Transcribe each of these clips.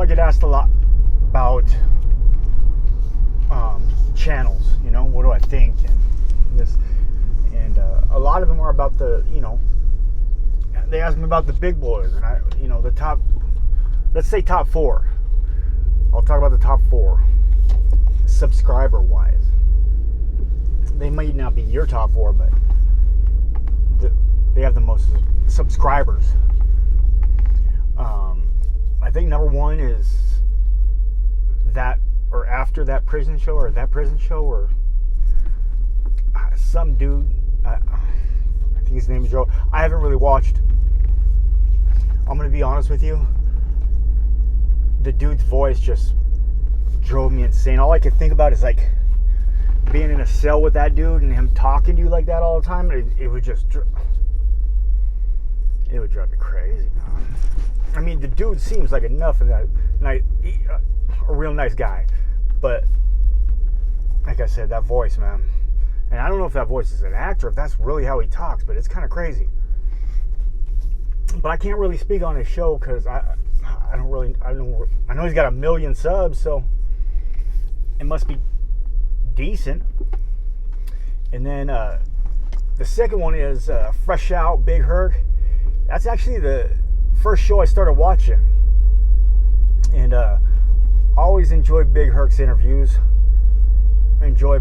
I get asked a lot about channels. You know, what do I think, and this, and a lot of them are about the, you know, they ask me about the big boys, and I, you know, the top, let's say top 4. I'll talk about the top 4 subscriber wise. They might not be your top 4, but they have the most subscribers. I think number 1 is that, or after that prison show, or some dude. I think his name is Joe. I haven't really watched. I'm gonna be honest with you. The dude's voice just drove me insane. All I could think about is like being in a cell with that dude and him talking to you like that all the time. It would drive me crazy, man. I mean, the dude seems like enough of that, a real nice guy, but like I said, that voice, man. And I don't know if that voice is an actor, if that's really how he talks, but it's kind of crazy. But I can't really speak on his show because I know he's got 1 million subs, so it must be decent. And then the second one is Fresh Out Big Herc. That's actually the first show I started watching, and always enjoyed Big Herc's interviews. Enjoy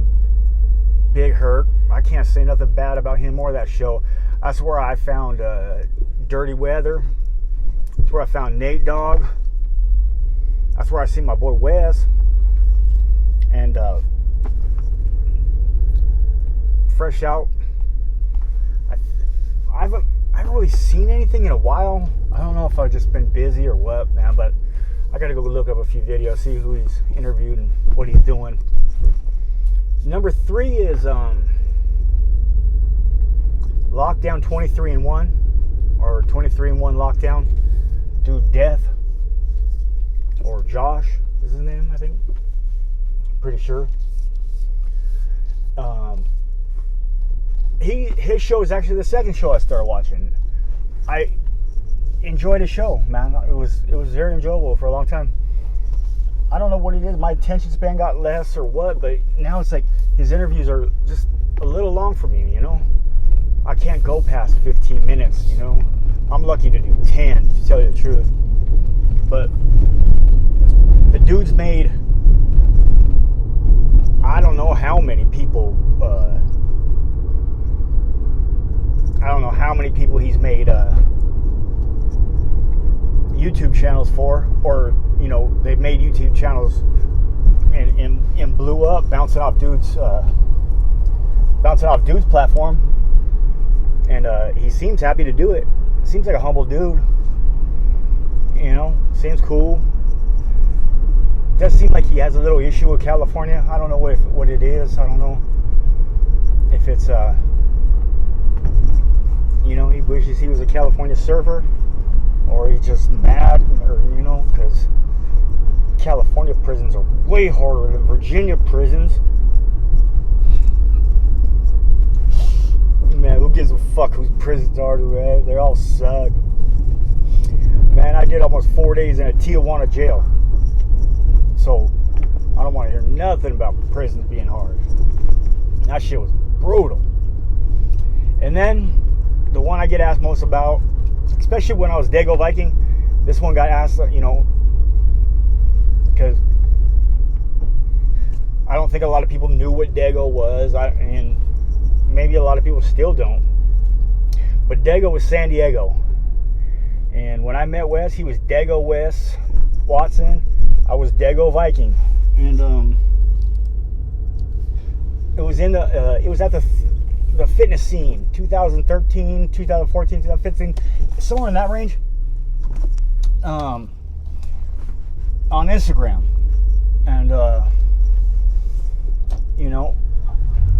Big Herc. I can't say nothing bad about him or that show. That's where I found Dirty Weather. That's where I found Nate Dogg. That's where I see my boy Wes. And Fresh Out. I haven't really seen anything in a while. I don't know if I've just been busy or what, man, but I gotta go look up a few videos, see who he's interviewed and what he's doing. Number 3 is Lockdown 23-in-1, or 23-in-1 Lockdown. Dude, Death, or Josh is his name, I think. Pretty sure. His show is actually the second show I started watching. I enjoyed his show, man. It was very enjoyable for a long time. I don't know what it is. My attention span got less or what, but now it's like his interviews are just a little long for me, you know? I can't go past 15 minutes, you know? I'm lucky to do 10, to tell you the truth. But the dude's made, I don't know how many people, he's made YouTube channels for, or, you know, they've made YouTube channels and blew up, bouncing off dude's platform, and he seems happy to do it. Seems like a humble dude, you know, seems cool. Does seem like he has a little issue with California. I don't know what it is. I don't know if it's you know, he wishes he was a California surfer, or he's just mad, or, you know, because California prisons are way harder than Virginia prisons. Man, who gives a fuck whose prisons are, right? They all suck. Man, I did almost 4 days in a Tijuana jail, so I don't want to hear nothing about prisons being hard. That shit was brutal. And then the one I get asked most about, especially when I was Dago Viking, this one got asked, you know, because I don't think a lot of people knew what Dago was, and maybe a lot of people still don't. But Dago was San Diego, and when I met Wes, he was Dago Wes Watson. I was Dago Viking, and it was at the fitness scene, 2013, 2014, 2015, somewhere in that range, on Instagram. And you know,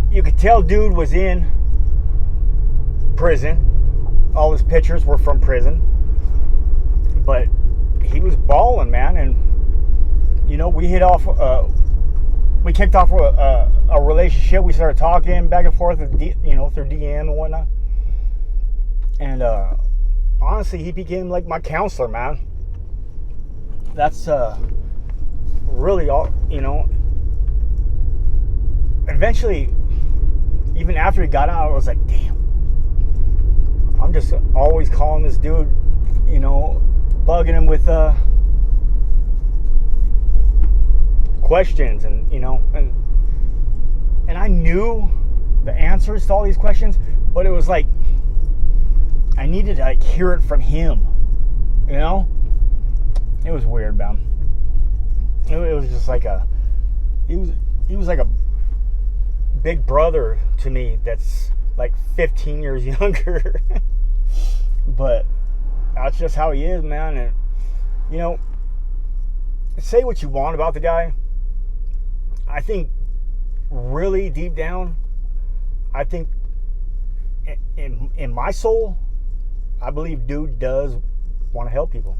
you could tell dude was in prison. All his pictures were from prison, but he was balling, man. And you know, we kicked off a relationship. We started talking back and forth, you know, through DM and whatnot. And honestly, he became like my counselor, man. that's really all, eventually, even after he got out, I was like, damn, I'm just always calling this dude, bugging him with questions, and and I knew the answers to all these questions, but it was like I needed to like hear it from him. It was weird, man. It was just like he was like a big brother to me that's like 15 years younger. But that's just how he is, man. And say what you want about the guy, I think really deep down, I think in my soul, I believe dude does want to help people.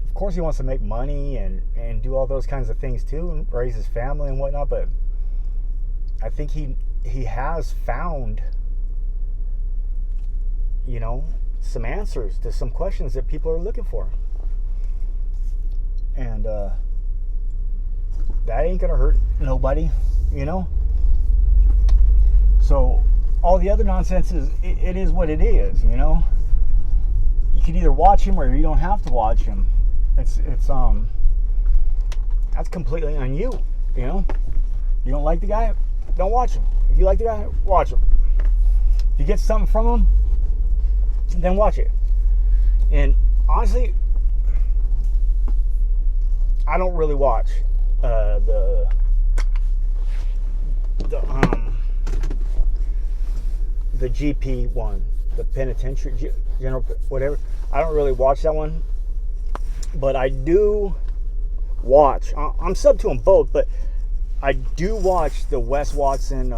Of course he wants to make money and do all those kinds of things too, and raise his family and whatnot, but I think he has found some answers to some questions that people are looking for. And that ain't gonna hurt nobody, So all the other nonsense it is what it is, You can either watch him or you don't have to watch him. It's that's completely on you, You don't like the guy, don't watch him. If you like the guy, watch him. If you get something from him, then watch it. And honestly, I don't really watch the GP one, the penitentiary general, whatever. I don't really watch that one, but I do watch. I'm sub to them both, but I do watch the Wes Watson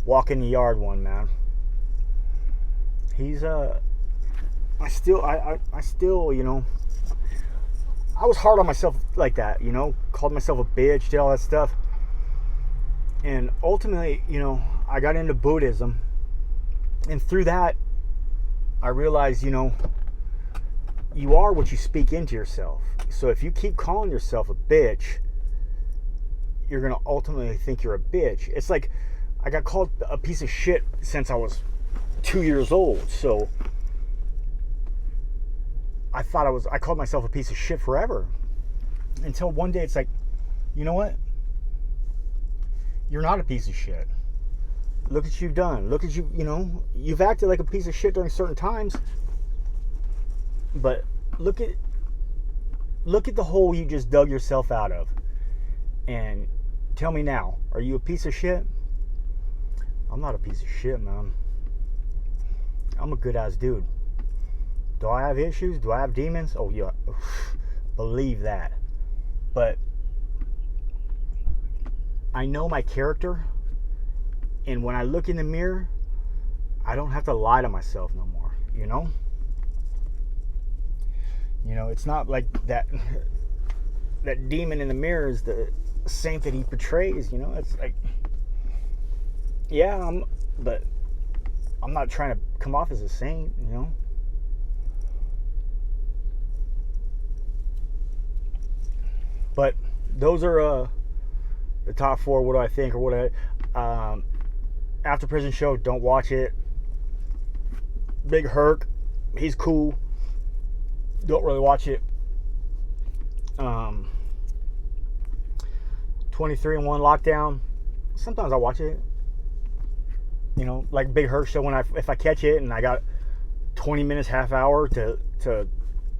Walk in the Yard one, man. He's I still, I was hard on myself like that, called myself a bitch, did all that stuff. And ultimately, I got into Buddhism. And through that, I realized, you are what you speak into yourself. So if you keep calling yourself a bitch, you're going to ultimately think you're a bitch. It's like I got called a piece of shit since I was 2 years old. So I called myself a piece of shit forever. Until one day it's like, you know what? You're not a piece of shit. Look what you've done. Look at you, you've acted like a piece of shit during certain times. But look at the hole you just dug yourself out of. And tell me now, are you a piece of shit? I'm not a piece of shit, man. I'm a good ass dude. Do I have issues? Do I have demons? Oh yeah, believe that. But I know my character, and when I look in the mirror, I don't have to lie to myself no more. It's not like that demon in the mirror is the saint that he portrays. It's like, yeah, but I'm not trying to come off as a saint. But those are the top 4. What do I think, or what After Prison Show? Don't watch it. Big Herc, he's cool. Don't really watch it. 23 and 1 Lockdown. Sometimes I watch it. Like Big Herc Show, if I catch it and I got 20 minutes, half hour to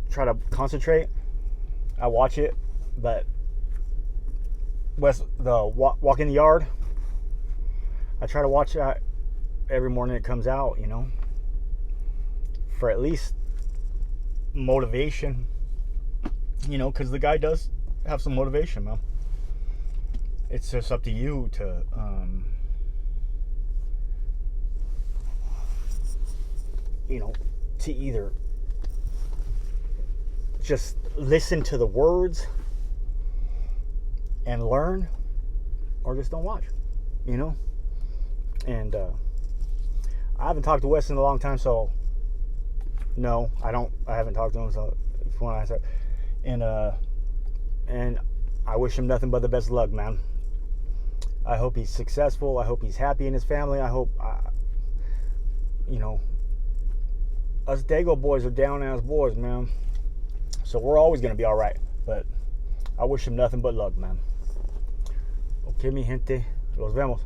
try to concentrate, I watch it. But the Walk in the Yard, I try to watch that every morning it comes out, for at least motivation, because the guy does have some motivation, man. It's just up to you to to either just listen to the words and learn, or just don't watch, And I haven't talked to Wes in a long time, so no, I haven't talked to him. So if you want to answer, and I wish him nothing but the best luck, man. I hope he's successful. I hope he's happy in his family. I hope, you know, us Dago boys are down-ass boys, man. So we're always going to be all right. But I wish him nothing but luck, man. Ok, mi gente. Los vemos.